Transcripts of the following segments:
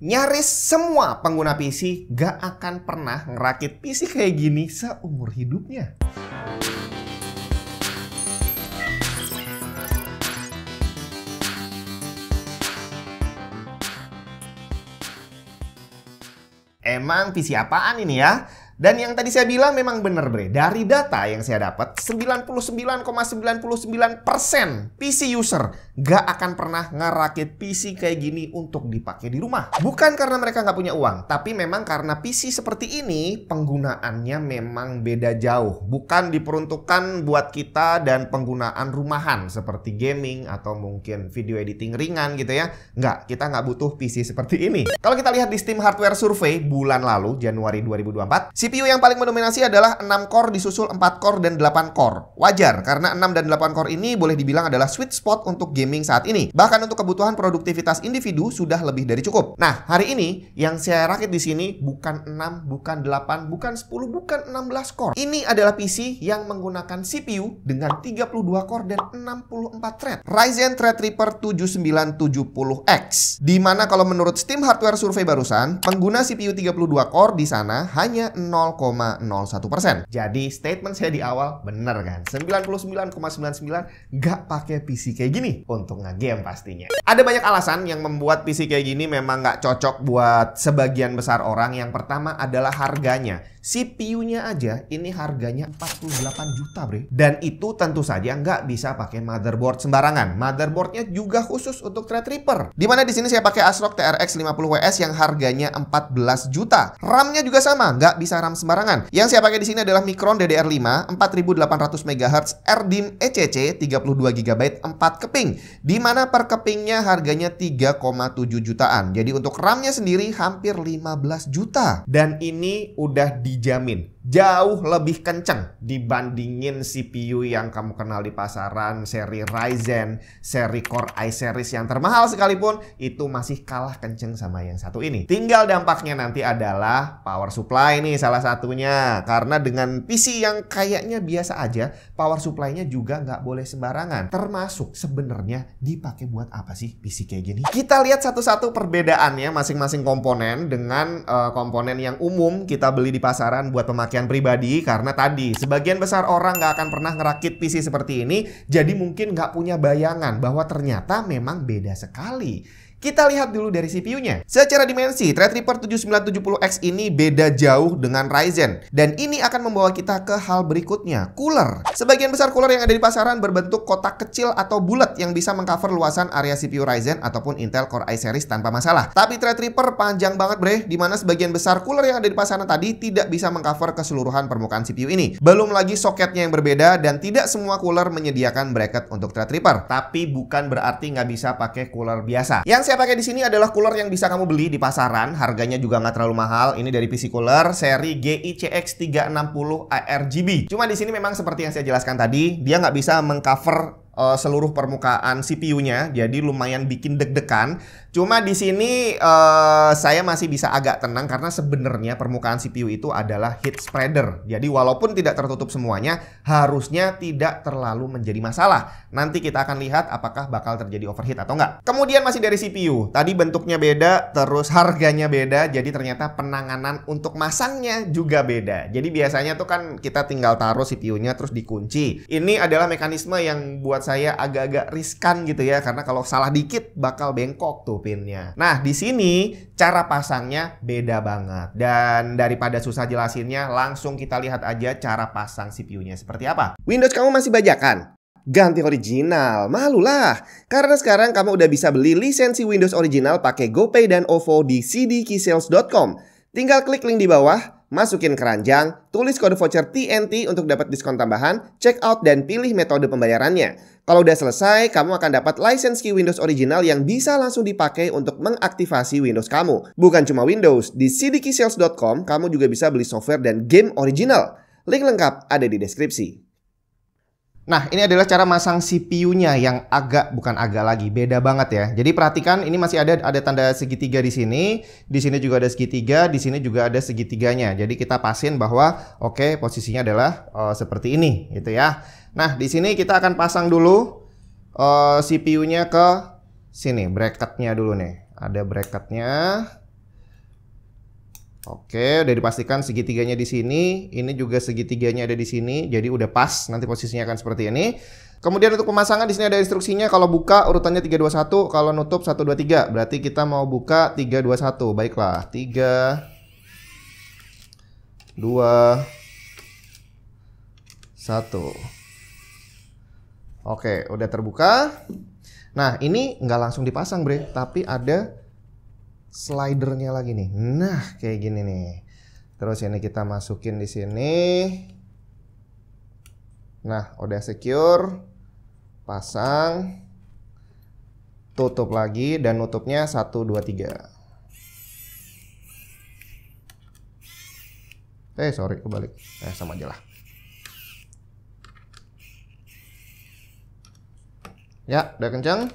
Nyaris semua pengguna PC gak akan pernah ngerakit PC kayak gini seumur hidupnya. Emang PC apaan ini ya? Dan yang tadi saya bilang memang bener bre. Dari data yang saya dapat, 99,99% PC user gak akan pernah ngerakit PC kayak gini untuk dipakai di rumah. Bukan karena mereka nggak punya uang, tapi memang karena PC seperti ini penggunaannya memang beda jauh. Bukan diperuntukkan buat kita dan penggunaan rumahan seperti gaming atau mungkin video editing ringan gitu ya. Nggak, kita nggak butuh PC seperti ini. Kalau kita lihat di Steam Hardware Survey bulan lalu, Januari 2024, CPU yang paling mendominasi adalah 6 core disusul 4 core dan 8 core. Wajar, karena 6 dan 8 core ini boleh dibilang adalah sweet spot untuk gaming saat ini. Bahkan untuk kebutuhan produktivitas individu sudah lebih dari cukup. Nah, hari ini yang saya rakit di sini bukan 6, bukan 8, bukan 10, bukan 16 core. Ini adalah PC yang menggunakan CPU dengan 32 core dan 64 thread. Ryzen Threadripper 7970X. Dimana kalau menurut Steam Hardware Survey barusan, pengguna CPU 32 core di sana hanya 0,01%. Jadi statement saya di awal bener kan? 99,99 gak pakai PC kayak gini untuk nge-game pastinya. Ada banyak alasan yang membuat PC kayak gini memang gak cocok buat sebagian besar orang. Yang pertama adalah harganya. CPU-nya aja ini harganya 48 juta bre. Dan itu tentu saja nggak bisa pakai motherboard sembarangan. Motherboardnya juga khusus untuk Threadripper. Dimana di sini saya pakai ASRock TRX 50WS yang harganya 14 juta. RAM-nya juga sama, nggak bisa RAM sembarangan. Yang saya pakai di sini adalah Micron DDR5 4800 MHz RDIMM ECC 32 GB 4 keping. Dimana per kepingnya harganya 3,7 jutaan. Jadi untuk RAM-nya sendiri hampir 15 juta. Dan ini udah dijamin jauh lebih kenceng dibandingin CPU yang kamu kenal di pasaran, seri Ryzen, seri Core i series yang termahal sekalipun, itu masih kalah kenceng sama yang satu ini. Tinggal dampaknya nanti adalah power supply nih salah satunya. Karena dengan PC yang kayaknya biasa aja, power supply-nya juga nggak boleh sembarangan. Termasuk sebenarnya dipakai buat apa sih PC kayak gini? Kita lihat satu-satu perbedaannya masing-masing komponen dengan komponen yang umum kita beli di pasaran buat pemakaian pribadi. Karena tadi sebagian besar orang nggak akan pernah ngerakit PC seperti ini, jadi mungkin nggak punya bayangan bahwa ternyata memang beda sekali. Kita lihat dulu dari CPU-nya. Secara dimensi, Threadripper 7970X ini beda jauh dengan Ryzen. Dan ini akan membawa kita ke hal berikutnya, cooler. Sebagian besar cooler yang ada di pasaran berbentuk kotak kecil atau bulat yang bisa mengcover luasan area CPU Ryzen ataupun Intel Core i series tanpa masalah. Tapi Threadripper panjang banget bre, dimana sebagian besar cooler yang ada di pasaran tadi tidak bisa mengcover keseluruhan permukaan CPU ini. Belum lagi soketnya yang berbeda dan tidak semua cooler menyediakan bracket untuk Threadripper. Tapi bukan berarti nggak bisa pakai cooler biasa. Yang saya pakai di sini adalah cooler yang bisa kamu beli di pasaran, harganya juga nggak terlalu mahal. Ini dari PC Cooler seri GICX 360 ARGB. Cuma di sini memang seperti yang saya jelaskan tadi, dia nggak bisa mengcover seluruh permukaan CPU-nya, jadi lumayan bikin deg-degan. Cuma di sini saya masih bisa agak tenang karena sebenarnya permukaan CPU itu adalah heat spreader. Jadi walaupun tidak tertutup semuanya, harusnya tidak terlalu menjadi masalah. Nanti kita akan lihat apakah bakal terjadi overheat atau enggak. Kemudian masih dari CPU. Tadi bentuknya beda, terus harganya beda, jadi ternyata penanganan untuk masangnya juga beda. Jadi biasanya tuh kan kita tinggal taruh CPU-nya terus dikunci. Ini adalah mekanisme yang buat saya agak-agak riskan gitu ya, karena kalau salah dikit bakal bengkok tuh pinnya. Nah, di sini cara pasangnya beda banget. Dan daripada susah jelasinnya, langsung kita lihat aja cara pasang CPU-nya seperti apa. Windows kamu masih bajakan? Ganti original, malulah. Karena sekarang kamu udah bisa beli lisensi Windows original pakai GoPay dan OVO di cdkeysales.com. Tinggal klik link di bawah, masukin keranjang, tulis kode voucher TNT untuk dapat diskon tambahan, check out dan pilih metode pembayarannya. Kalau udah selesai, kamu akan dapat lisensi Windows original yang bisa langsung dipakai untuk mengaktifasi Windows kamu. Bukan cuma Windows, di cdkeysales.com kamu juga bisa beli software dan game original. Link lengkap ada di deskripsi. Nah, ini adalah cara masang CPU-nya yang bukan agak lagi, beda banget ya. Jadi perhatikan, ini masih ada tanda segitiga di sini juga ada segitiga, di sini juga ada segitiganya. Jadi kita pasin bahwa oke, posisinya adalah seperti ini gitu ya. Nah, di sini kita akan pasang dulu CPU-nya ke sini, bracketnya dulu nih. Ada bracketnya. Oke, udah dipastikan segitiganya di sini. Ini juga segitiganya ada di sini. Jadi udah pas. Nanti posisinya akan seperti ini. Kemudian untuk pemasangan di sini ada instruksinya. Kalau buka urutannya 321, kalau nutup 123. Berarti kita mau buka 321. Baiklah, 3 2 1. Oke, udah terbuka. Nah, ini nggak langsung dipasang, Bre, tapi ada slidernya lagi nih. Nah, kayak gini nih. Terus ini kita masukin di sini. Nah, udah secure. Pasang. Tutup lagi dan nutupnya 1 2 3. Sorry, kebalik. Sama aja lah. Ya, udah kencang.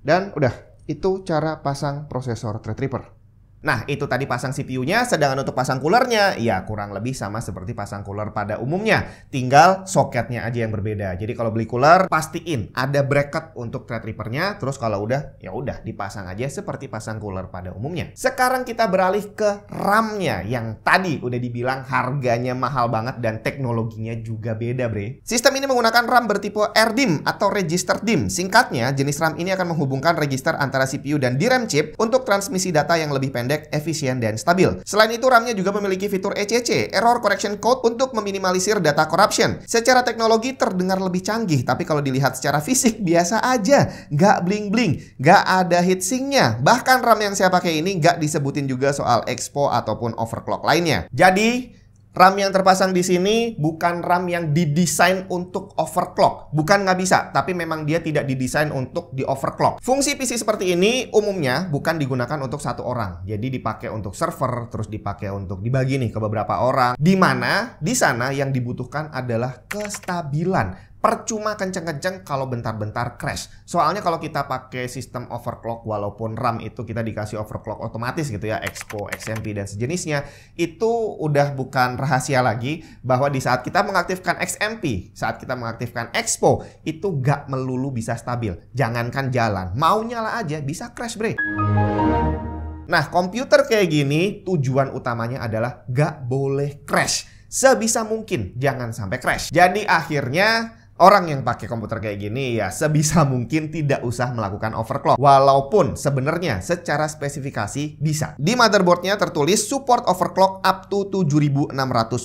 Dan udah. Itu cara pasang prosesor Threadripper. Nah, itu tadi pasang CPU-nya, sedangkan untuk pasang coolernya, ya kurang lebih sama seperti pasang cooler pada umumnya. Tinggal soketnya aja yang berbeda. Jadi kalau beli cooler, pastiin ada bracket untuk Threadripper-nya. Terus kalau udah, ya udah dipasang aja seperti pasang cooler pada umumnya. Sekarang kita beralih ke RAM-nya, yang tadi udah dibilang harganya mahal banget dan teknologinya juga beda, Bre. Sistem ini menggunakan RAM bertipe RDIMM atau Register DIMM. Singkatnya, jenis RAM ini akan menghubungkan register antara CPU dan DRAM chip untuk transmisi data yang lebih pendek, efisien, dan stabil. Selain itu, RAM-nya juga memiliki fitur ECC, Error Correction Code, untuk meminimalisir data corruption. Secara teknologi terdengar lebih canggih, tapi kalau dilihat secara fisik biasa aja. Nggak bling-bling, nggak ada heatsinknya. Bahkan RAM yang saya pakai ini nggak disebutin juga soal expo ataupun overclock lainnya. Jadi, RAM yang terpasang di sini bukan RAM yang didesain untuk overclock. Bukan nggak bisa, tapi memang dia tidak didesain untuk di overclock. Fungsi PC seperti ini umumnya bukan digunakan untuk satu orang. Jadi dipakai untuk server, terus dipakai untuk dibagi nih ke beberapa orang. Di mana di sana yang dibutuhkan adalah kestabilan. Percuma kenceng-kenceng kalau bentar-bentar crash. Soalnya kalau kita pakai sistem overclock, walaupun RAM itu kita dikasih overclock otomatis gitu ya, Expo, XMP, dan sejenisnya, itu udah bukan rahasia lagi bahwa di saat kita mengaktifkan XMP, saat kita mengaktifkan Expo, itu gak melulu bisa stabil. Jangankan jalan, mau nyala aja bisa crash, Bre. Nah, komputer kayak gini tujuan utamanya adalah gak boleh crash. Sebisa mungkin jangan sampai crash. Jadi akhirnya orang yang pakai komputer kayak gini ya sebisa mungkin tidak usah melakukan overclock. Walaupun sebenarnya secara spesifikasi bisa. Di motherboardnya tertulis support overclock up to 7600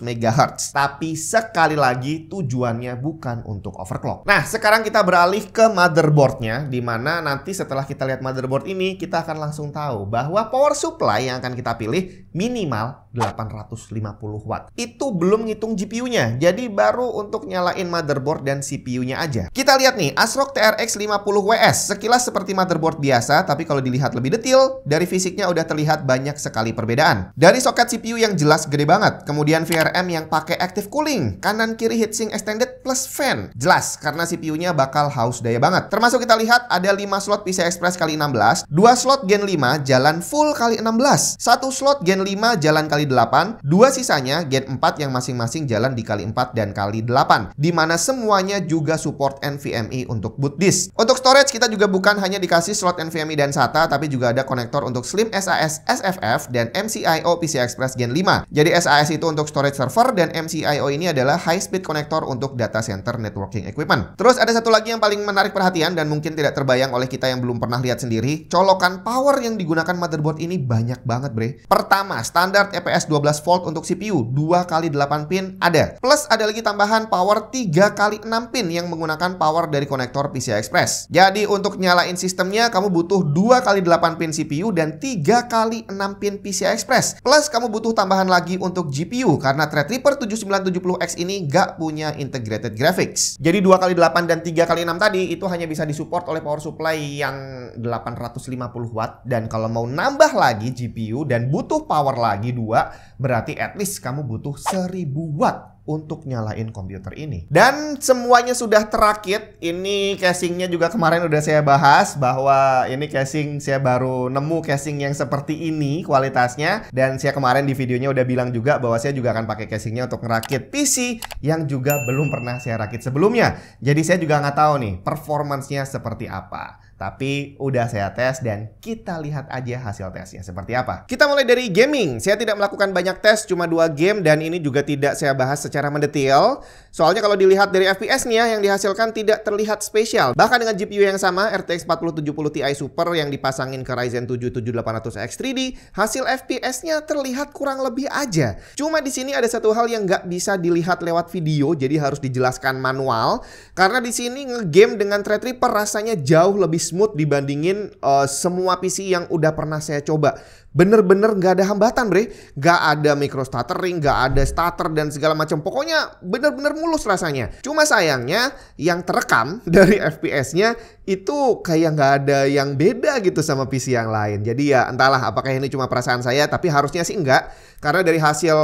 MHz. Tapi sekali lagi tujuannya bukan untuk overclock. Nah, sekarang kita beralih ke motherboardnya, dimana nanti setelah kita lihat motherboard ini kita akan langsung tahu bahwa power supply yang akan kita pilih minimal 850 watt. Itu belum ngitung GPU-nya. Jadi baru untuk nyalain motherboard dan CPU-nya aja. Kita lihat nih, ASRock TRX 50WS. Sekilas seperti motherboard biasa, tapi kalau dilihat lebih detail, dari fisiknya udah terlihat banyak sekali perbedaan. Dari soket CPU yang jelas gede banget, kemudian VRM yang pakai active cooling, kanan kiri heatsink extended plus fan. Jelas, karena CPU-nya bakal haus daya banget. Termasuk kita lihat ada 5 slot PCI Express x 16, 2 slot Gen 5 jalan full x 16, 1 slot Gen 5 jalan x 8, 2 sisanya Gen 4 yang masing-masing jalan di x 4 dan x 8, dimana semuanya juga support NVMe untuk boot disk. Untuk storage kita juga bukan hanya dikasih slot NVMe dan SATA, tapi juga ada konektor untuk Slim SAS SFF dan MCIO PCI Express Gen 5. Jadi SAS itu untuk storage server dan MCIO ini adalah high speed konektor untuk data center networking equipment. Terus ada satu lagi yang paling menarik perhatian dan mungkin tidak terbayang oleh kita yang belum pernah lihat sendiri. Colokan power yang digunakan motherboard ini banyak banget, Bre. Pertama, standar EPS 12 volt untuk CPU, 2x8 pin ada. Plus ada lagi tambahan power 3x6 pin yang menggunakan power dari konektor PCI Express. Jadi untuk nyalain sistemnya kamu butuh 2x8 pin CPU dan 3x6 pin PCI Express. Plus kamu butuh tambahan lagi untuk GPU karena Threadripper 7970X ini nggak punya integrated graphics. Jadi 2x8 dan 3x6 tadi itu hanya bisa disupport oleh power supply yang 850 watt, dan kalau mau nambah lagi GPU dan butuh power lagi 2, berarti at least kamu butuh 1000 watt untuk nyalain komputer ini. Dan semuanya sudah terakit. Ini casingnya juga kemarin udah saya bahas bahwa ini casing saya baru nemu casing yang seperti ini kualitasnya, dan saya kemarin di videonya udah bilang juga bahwa saya juga akan pakai casingnya untuk ngerakit PC yang juga belum pernah saya rakit sebelumnya. Jadi saya juga nggak tahu nih performance-nya seperti apa. Tapi udah saya tes dan kita lihat aja hasil tesnya seperti apa. Kita mulai dari gaming. Saya tidak melakukan banyak tes, cuma 2 game dan ini juga tidak saya bahas secara mendetail. Soalnya kalau dilihat dari FPS-nya yang dihasilkan tidak terlihat spesial. Bahkan dengan GPU yang sama, RTX 4070 Ti Super yang dipasangin ke Ryzen 7 7800X 3D, hasil FPS-nya terlihat kurang lebih aja. Cuma di sini ada satu hal yang nggak bisa dilihat lewat video, jadi harus dijelaskan manual. Karena di sini ngegame dengan Threadripper rasanya jauh lebih smooth dibandingin semua PC yang udah pernah saya coba. Bener-bener nggak ada hambatan bre, nggak ada micro stuttering, nggak ada stutter dan segala macam. Pokoknya bener-bener mulus rasanya. Cuma sayangnya yang terekam dari FPS-nya itu kayak nggak ada yang beda gitu sama PC yang lain. Jadi ya entahlah apakah ini cuma perasaan saya, tapi harusnya sih enggak. Karena dari hasil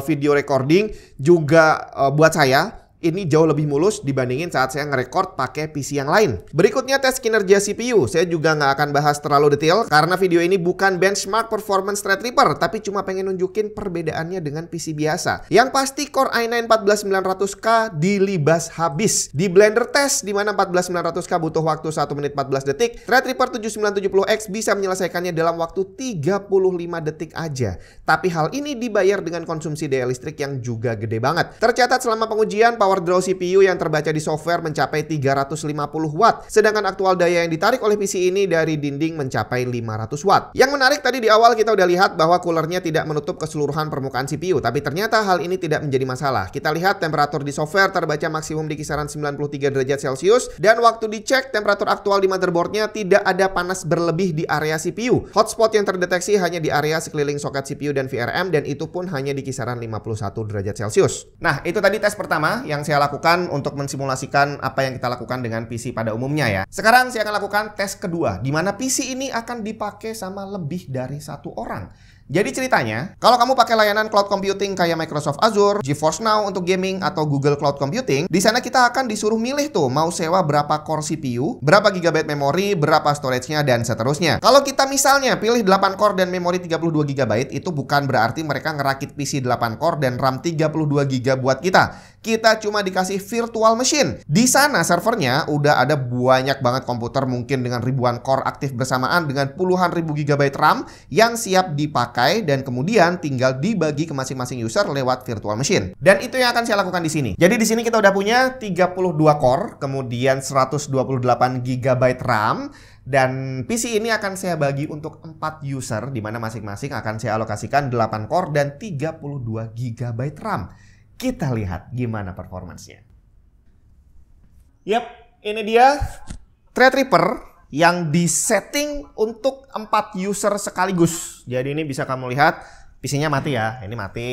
video recording juga buat saya ini jauh lebih mulus dibandingin saat saya nge-record pakai PC yang lain. Berikutnya tes kinerja CPU. Saya juga nggak akan bahas terlalu detail karena video ini bukan benchmark performance Threadripper, tapi cuma pengen nunjukin perbedaannya dengan PC biasa. Yang pasti Core i9 14900K dilibas habis. Di Blender test di mana 14900K butuh waktu 1 menit 14 detik, Threadripper 7970X bisa menyelesaikannya dalam waktu 35 detik aja. Tapi hal ini dibayar dengan konsumsi daya listrik yang juga gede banget. Tercatat selama pengujian, power draw CPU yang terbaca di software mencapai 350 watt. Sedangkan aktual daya yang ditarik oleh PC ini dari dinding mencapai 500 watt. Yang menarik tadi di awal kita udah lihat bahwa coolernya tidak menutup keseluruhan permukaan CPU. Tapi ternyata hal ini tidak menjadi masalah. Kita lihat temperatur di software terbaca maksimum di kisaran 93 derajat Celcius. Dan waktu dicek temperatur aktual di motherboardnya tidak ada panas berlebih di area CPU. Hotspot yang terdeteksi hanya di area sekeliling soket CPU dan VRM. Dan itu pun hanya di kisaran 51 derajat Celcius. Nah itu tadi tes pertama yang saya lakukan untuk mensimulasikan apa yang kita lakukan dengan PC pada umumnya ya. Sekarang saya akan lakukan tes kedua, di mana PC ini akan dipakai sama lebih dari 1 orang. Jadi ceritanya, kalau kamu pakai layanan cloud computing kayak Microsoft Azure, GeForce Now untuk gaming, atau Google Cloud Computing, di sana kita akan disuruh milih tuh mau sewa berapa core CPU, berapa GB memori, berapa storage-nya, dan seterusnya. Kalau kita misalnya pilih 8 core dan memori 32 GB, itu bukan berarti mereka ngerakit PC 8 core dan RAM 32 GB buat kita. Kita cuma dikasih virtual machine. Di sana servernya udah ada banyak banget komputer mungkin dengan ribuan core aktif bersamaan dengan puluhan ribu GB RAM yang siap dipakai dan kemudian tinggal dibagi ke masing-masing user lewat virtual machine. Dan itu yang akan saya lakukan di sini. Jadi di sini kita udah punya 32 core, kemudian 128 GB RAM. Dan PC ini akan saya bagi untuk 4 user, di mana masing-masing akan saya alokasikan 8 core dan 32 GB RAM. Kita lihat gimana performansnya. Yap, ini dia Threadripper yang disetting untuk 4 user sekaligus. Jadi ini bisa kamu lihat PC-nya mati ya, ini mati.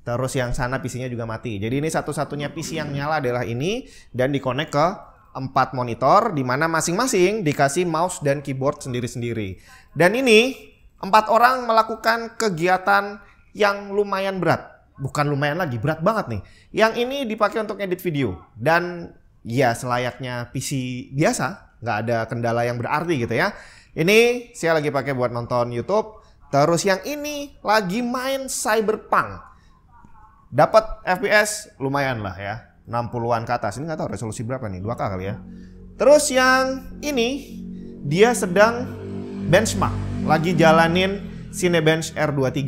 Terus yang sana PC-nya juga mati. Jadi ini satu-satunya PC yang nyala adalah ini dan dikonek ke 4 monitor di mana masing-masing dikasih mouse dan keyboard sendiri-sendiri. Dan ini 4 orang melakukan kegiatan yang lumayan berat. Bukan lumayan lagi, berat banget nih. Yang ini dipakai untuk edit video. Dan ya selayaknya PC biasa, nggak ada kendala yang berarti gitu ya. Ini saya lagi pakai buat nonton YouTube. Terus yang ini lagi main Cyberpunk. Dapat FPS lumayan lah ya, 60-an ke atas. Ini nggak tahu resolusi berapa nih, 2K kali ya. Terus yang ini dia sedang benchmark, lagi jalanin Cinebench R23.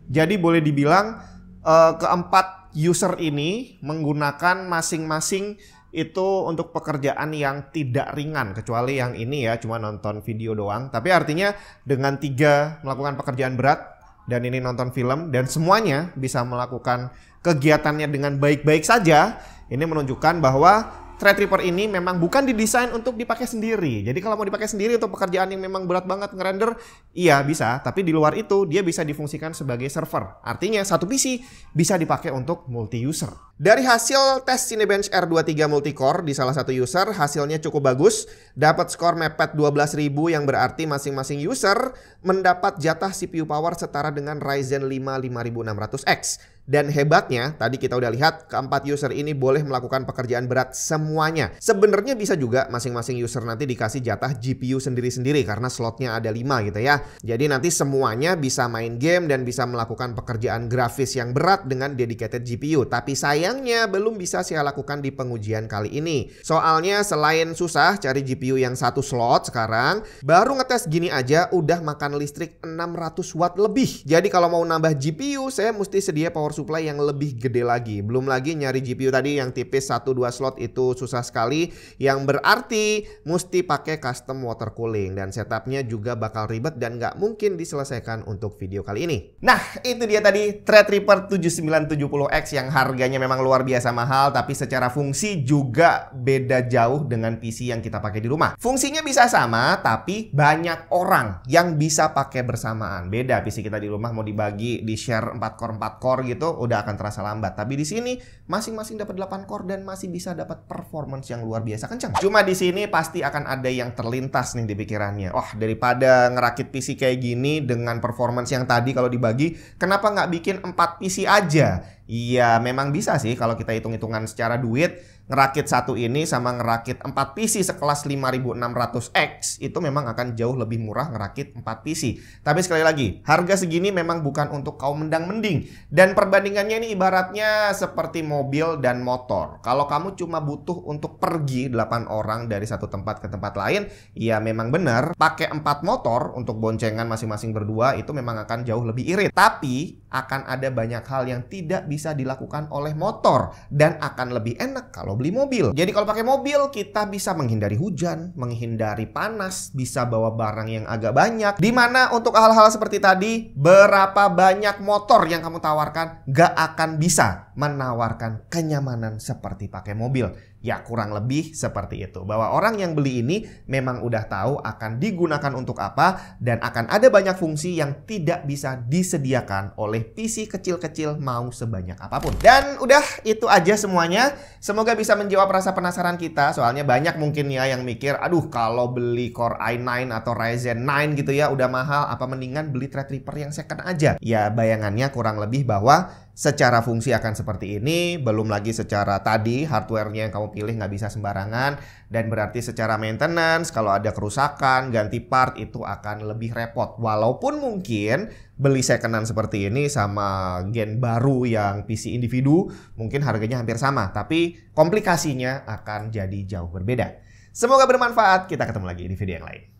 Jadi boleh dibilang keempat user ini menggunakan masing-masing itu untuk pekerjaan yang tidak ringan, kecuali yang ini ya cuma nonton video doang. Tapi artinya dengan 3 melakukan pekerjaan berat dan ini nonton film dan semuanya bisa melakukan kegiatannya dengan baik-baik saja, ini menunjukkan bahwa Threadripper ini memang bukan didesain untuk dipakai sendiri. Jadi kalau mau dipakai sendiri untuk pekerjaan yang memang berat banget ngerender, iya bisa. Tapi di luar itu dia bisa difungsikan sebagai server. Artinya satu PC bisa dipakai untuk multi-user. Dari hasil tes Cinebench R23 multicore di salah satu user, hasilnya cukup bagus. Dapat skor mepet 12.000 yang berarti masing-masing user mendapat jatah CPU power setara dengan Ryzen 5 5600X. Dan hebatnya, tadi kita udah lihat keempat user ini boleh melakukan pekerjaan berat semuanya. Sebenarnya bisa juga masing-masing user nanti dikasih jatah GPU sendiri-sendiri karena slotnya ada 5 gitu ya. Jadi nanti semuanya bisa main game dan bisa melakukan pekerjaan grafis yang berat dengan dedicated GPU. Tapi sayangnya belum bisa saya lakukan di pengujian kali ini. Soalnya selain susah cari GPU yang satu slot sekarang, baru ngetes gini aja udah makan listrik 600 watt lebih. Jadi kalau mau nambah GPU, saya mesti sedia power supply yang lebih gede lagi. Belum lagi nyari GPU tadi yang tipis 1-2 slot itu susah sekali, yang berarti mesti pakai custom water cooling dan setupnya juga bakal ribet dan nggak mungkin diselesaikan untuk video kali ini. Nah, itu dia tadi Threadripper 7970X yang harganya memang luar biasa mahal, tapi secara fungsi juga beda jauh dengan PC yang kita pakai di rumah. Fungsinya bisa sama, tapi banyak orang yang bisa pakai bersamaan. Beda PC kita di rumah mau dibagi di share 4 core gitu udah akan terasa lambat. Tapi di sini masing-masing dapat 8 core dan masih bisa dapat performance yang luar biasa kencang. Cuma di sini pasti akan ada yang terlintas nih di pikirannya. Wah, daripada ngerakit PC kayak gini dengan performance yang tadi kalau dibagi, kenapa nggak bikin 4 PC aja? Iya, memang bisa sih kalau kita hitung-hitungan secara duit. Ngerakit satu ini sama ngerakit 4 PC sekelas 5600X itu memang akan jauh lebih murah ngerakit 4 PC. Tapi sekali lagi, harga segini memang bukan untuk kaum mendang-mending. Dan perbandingannya ini ibaratnya seperti mobil dan motor. Kalau kamu cuma butuh untuk pergi 8 orang dari satu tempat ke tempat lain, ya memang benar. Pakai 4 motor untuk boncengan masing-masing berdua itu memang akan jauh lebih irit. Tapi akan ada banyak hal yang tidak bisa dilakukan oleh motor dan akan lebih enak kalau beli mobil. Jadi kalau pakai mobil kita bisa menghindari hujan, menghindari panas, bisa bawa barang yang agak banyak. Dimana untuk hal-hal seperti tadi, berapa banyak motor yang kamu tawarkan gak akan bisa menawarkan kenyamanan seperti pakai mobil. Ya kurang lebih seperti itu. Bahwa orang yang beli ini memang udah tahu akan digunakan untuk apa dan akan ada banyak fungsi yang tidak bisa disediakan oleh PC kecil-kecil mau sebanyak apapun. Dan udah itu aja semuanya. Semoga bisa menjawab rasa penasaran kita. Soalnya banyak mungkin ya yang mikir, aduh kalau beli Core i9 atau Ryzen 9 gitu ya udah mahal, apa mendingan beli Threadripper yang second aja. Ya bayangannya kurang lebih bahwa secara fungsi akan seperti ini, belum lagi secara tadi hardware-nya yang kamu pilih nggak bisa sembarangan, dan berarti secara maintenance kalau ada kerusakan, ganti part itu akan lebih repot. Walaupun mungkin beli second-hand seperti ini sama gen baru yang PC individu mungkin harganya hampir sama, tapi komplikasinya akan jadi jauh berbeda. Semoga bermanfaat, kita ketemu lagi di video yang lain.